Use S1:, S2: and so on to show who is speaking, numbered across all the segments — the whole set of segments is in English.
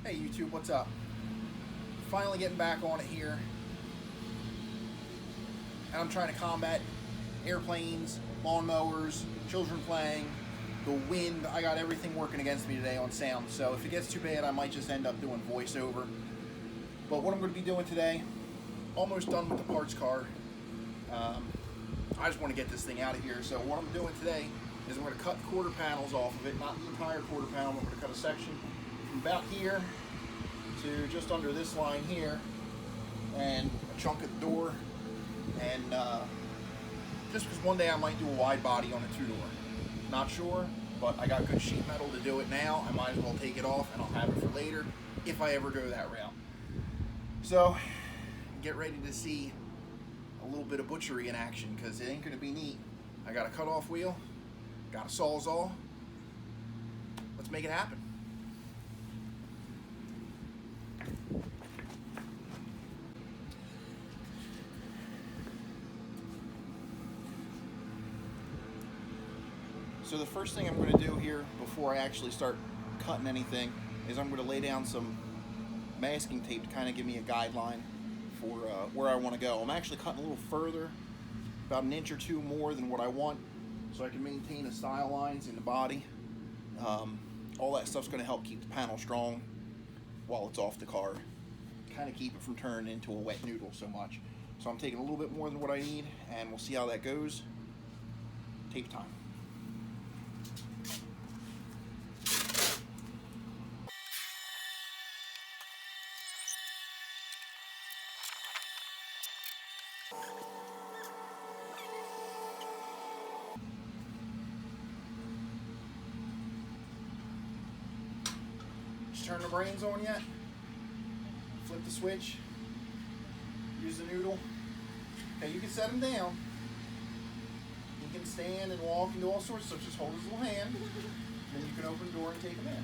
S1: Hey YouTube, what's up? Finally getting back on it here. And I'm trying to combat airplanes, lawnmowers, children playing, the wind. I got everything working against me today on sound. So if it gets too bad, I might just end up doing voiceover. But what I'm going to be doing today, almost done with the parts car. I just want to get this thing out of here. So what I'm doing today is I'm going to cut quarter panels off of it, not the entire quarter panel. I'm going to cut a section from about here to just under this line here, and a chunk at the door. And just because one day I might do a wide body on a two-door. Not sure, but I got good sheet metal to do it now. I might as well take it off and I'll have it for later if I ever go that route. So get ready to see a little bit of butchery in action, because it ain't going to be neat. I got a cut-off wheel, got a sawzall. Let's make it happen. So the first thing I'm going to do here before I actually start cutting anything is I'm going to lay down some masking tape to kind of give me a guideline for where I want to go. I'm actually cutting a little further, about an inch or two more than what I want, so I can maintain the style lines in the body. All that stuff's going to help keep the panel strong while it's off the car, kind of keep it from turning into a wet noodle so much. So I'm taking a little bit more than what I need, and we'll see how that goes. Tape time. Turn the brains on yet? Flip the switch. Use the noodle. Okay, you can set him down. He can stand and walk and do all sorts of stuff. Just hold his little hand. Then you can open the door and take him in.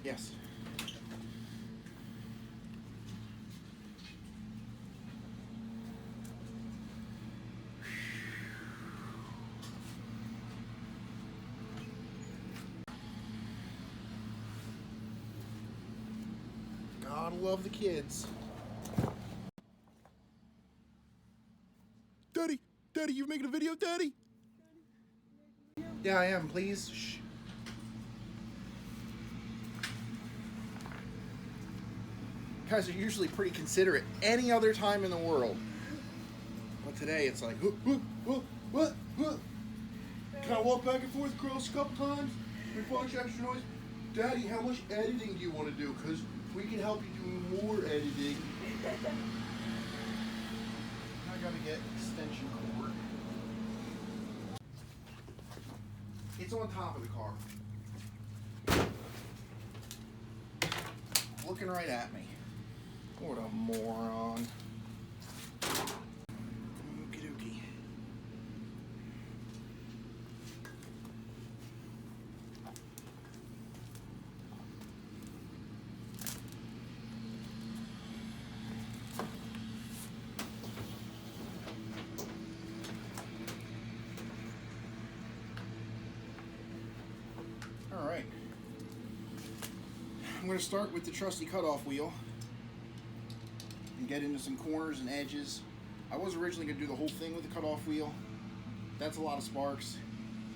S1: Yes. Gotta love the kids. Daddy, you making a video, Daddy? Yeah, I am. Please. Shh. Guys are usually pretty considerate any other time in the world, but today it's like, what? Can I walk back and forth across a couple times? Make a bunch of extra noise? Daddy, how much editing do you want to do? Because we can help you do more editing. I gotta get extension cord. It's on top of the car. Looking right at me. What a moron. Okie dokie. All right. I'm going to start with the trusty cutoff wheel and get into some corners and edges. I was originally going to do the whole thing with the cutoff wheel. That's a lot of sparks.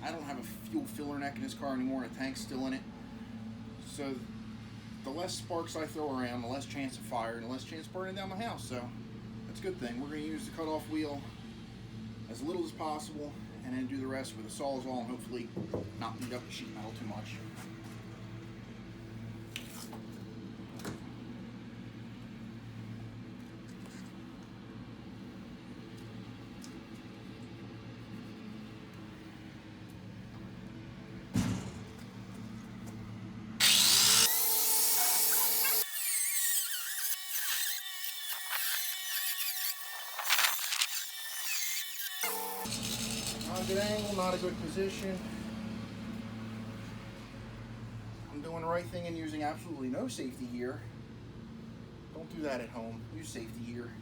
S1: I don't have a fuel filler neck in this car anymore, and a tank's still in it. So the less sparks I throw around, the less chance of fire and the less chance of burning down my house. So that's a good thing. We're going to use the cutoff wheel as little as possible, and then do the rest with a sawzall and hopefully not beat up the sheet metal too much. Not a good angle, not a good position. I'm doing the right thing and using absolutely no safety gear. Don't do that at home. Use safety gear.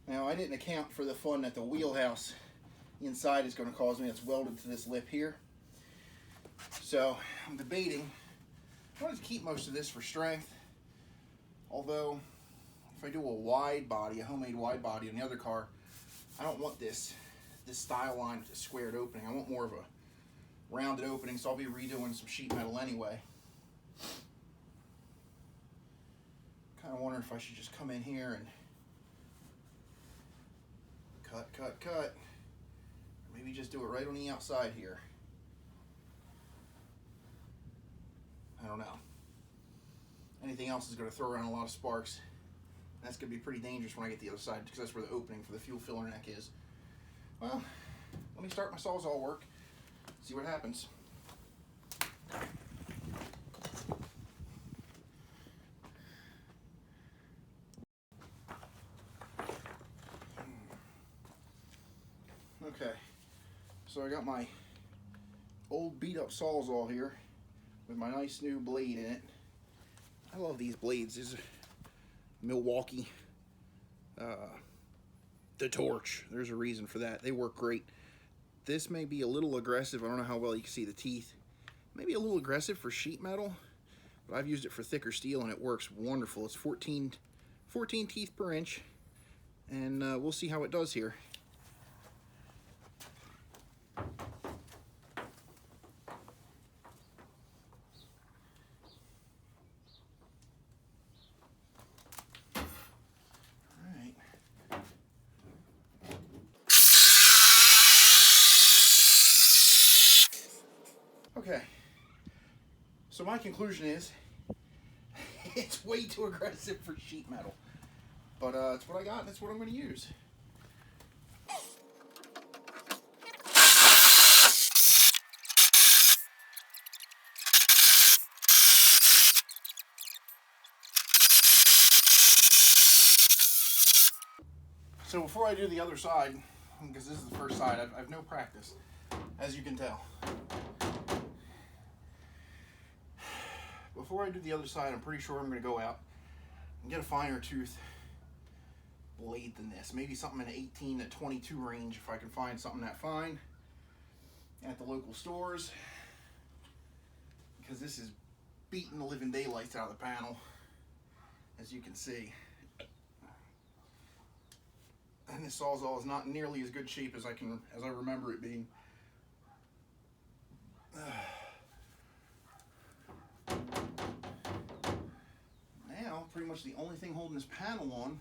S1: Now, I didn't account for the fun that the wheelhouse inside is going to cause me. It's welded to this lip here. So, I'm debating. I wanted to keep most of this for strength. Although, if I do a wide body, a homemade wide body on the other car, I don't want this style line with a squared opening. I want more of a rounded opening, so I'll be redoing some sheet metal anyway. Kind of wondering if I should just come in here and cut. Or maybe just do it right on the outside here. I don't know. Anything else is going to throw around a lot of sparks. That's going to be pretty dangerous when I get to the other side, because that's where the opening for the fuel filler neck is. Well, let me start my Sawzall work, see what happens. Okay, so I got my old beat up Sawzall here with my nice new blade in it. I love these blades. These are Milwaukee, the Torch. There's a reason for that. They work great. This may be a little aggressive. I don't know how well you can see the teeth. Maybe a little aggressive for sheet metal, but I've used it for thicker steel and it works wonderful. It's 14 teeth per inch, and we'll see how it does here. Okay, so my conclusion is it's way too aggressive for sheet metal, but it's what I got and it's what I'm going to use. So before I do the other side, because this is the first side, I've no practice, as you can tell. Before I do the other side, I'm pretty sure I'm going to go out and get a finer tooth blade than this. Maybe something in the 18 to 22 range if I can find something that fine at the local stores, because this is beating the living daylights out of the panel, as you can see. And this Sawzall is not nearly as good shape as I remember it being. Now, pretty much the only thing holding this panel on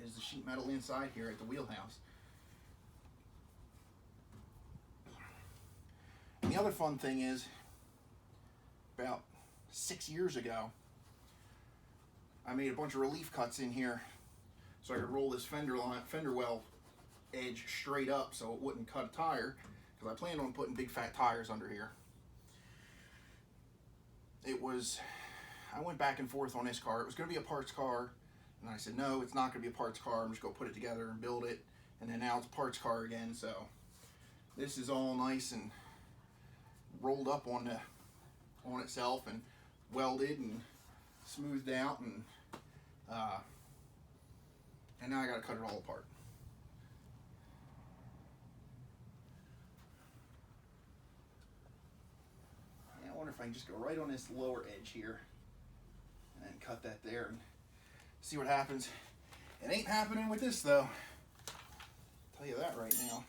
S1: is the sheet metal inside here at the wheelhouse. And the other fun thing is, about 6 years ago, I made a bunch of relief cuts in here so I could roll this fender well edge straight up so it wouldn't cut a tire, because I planned on putting big fat tires under here. I went back and forth on this car. It was going to be a parts car, and I said, no, it's not going to be a parts car. I'm just going to put it together and build it, and then now it's a parts car again. So this is all nice and rolled up on itself and welded and smoothed out, and now I got to cut it all apart. Yeah, I wonder if I can just go right on this lower edge here and cut that there and see what happens. It ain't happening with this though. I'll tell you that right now.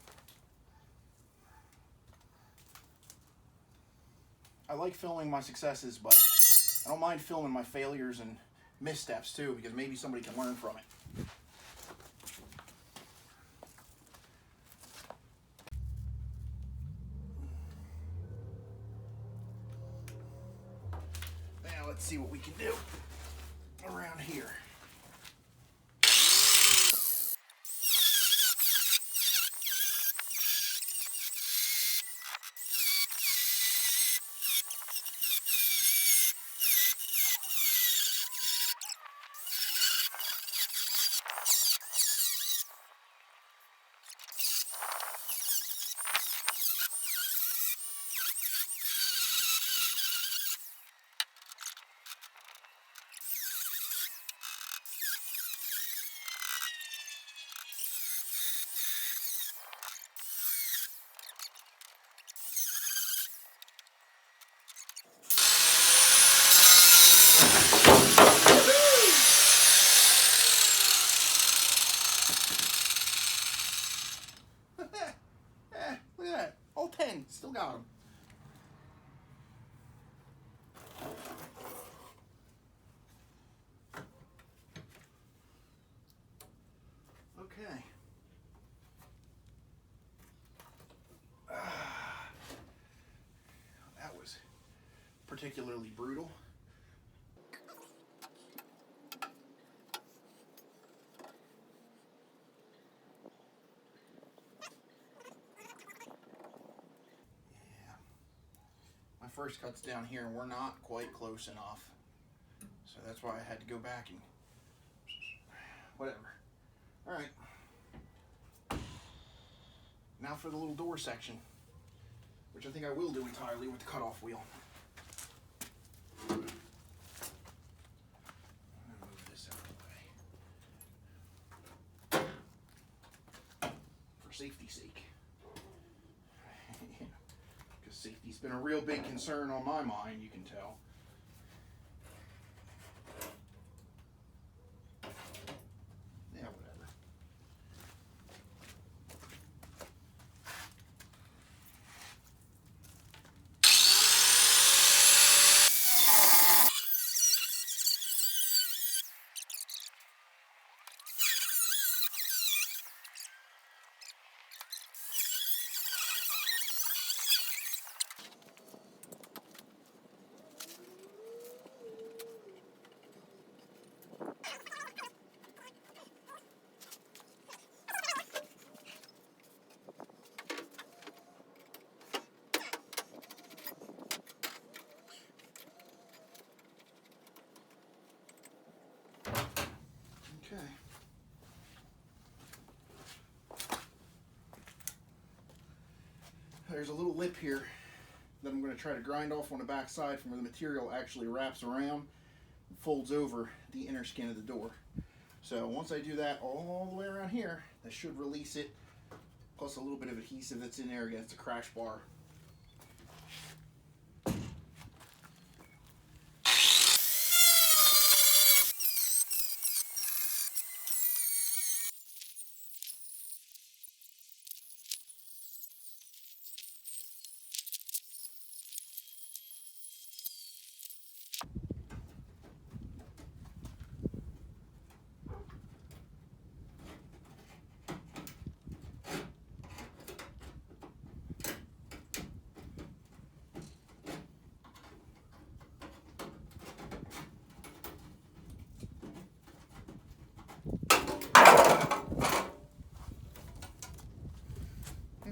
S1: I like filming my successes, but I don't mind filming my failures and missteps too, because maybe somebody can learn from it. Now let's see what we can do around here. Okay. That was particularly brutal. My first cut's down here and we're not quite close enough. So that's why I had to go back and whatever. Alright. Now for the little door section, which I think I will do entirely with the cutoff wheel. I'm gonna move this out of the way. For safety's sake. Because safety's been a real big concern on my mind, you can tell. Yeah, whatever. Okay. There's a little lip here that I'm going to try to grind off on the back side from where the material actually wraps around and folds over the inner skin of the door. So once I do that all the way around here, that should release it, plus a little bit of adhesive that's in there against the crash bar.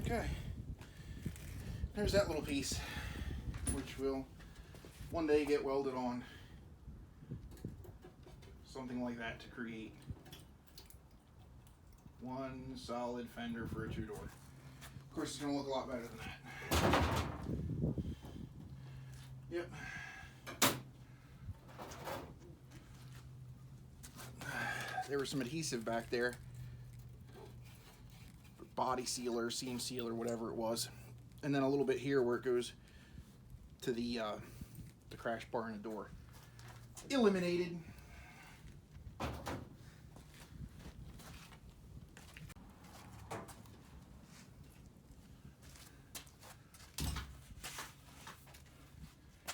S1: Okay, there's that little piece, which will one day get welded on. Something like that to create one solid fender for a two-door. Of course, it's going to look a lot better than that. Yep. There was some adhesive back there. Body sealer, seam sealer, whatever it was. And then a little bit here where it goes to the crash bar and the door. Eliminated.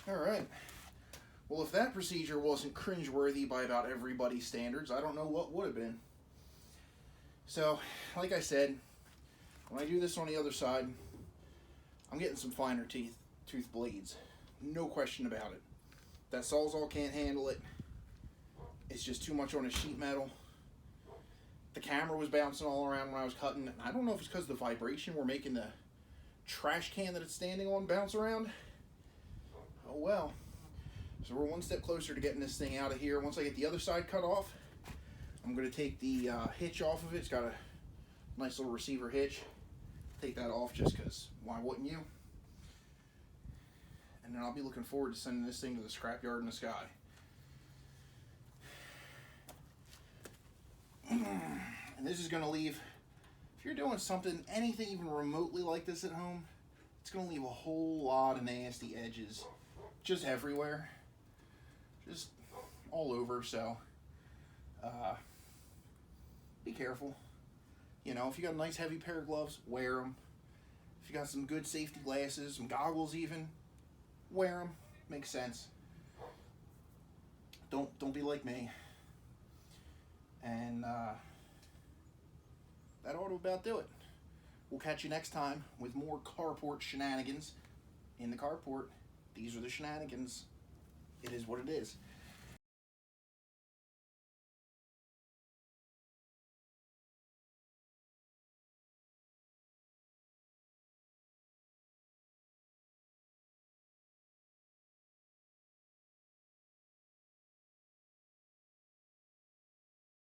S1: Alright. Well, if that procedure wasn't cringeworthy by about everybody's standards, I don't know what would have been. So, like I said, when I do this on the other side, I'm getting some finer tooth blades. No question about it. That Sawzall can't handle it. It's just too much on the sheet metal. The camera was bouncing all around when I was cutting. I don't know if it's because of the vibration we're making the trash can that it's standing on bounce around. Oh well. So we're one step closer to getting this thing out of here. Once I get the other side cut off, I'm going to take the hitch off of it. It's got a nice little receiver hitch. Take that off just because why wouldn't you? And then I'll be looking forward to sending this thing to the scrapyard in the sky. And this is going to leave, if you're doing something, anything even remotely like this at home, it's going to leave a whole lot of nasty edges just everywhere. Just all over, so be careful. You know, if you got a nice heavy pair of gloves, wear them. If you got some good safety glasses, some goggles even, wear them. Makes sense. Don't be like me. And that ought to about do it. We'll catch you next time with more carport shenanigans. In the carport, these are the shenanigans. It is what it is.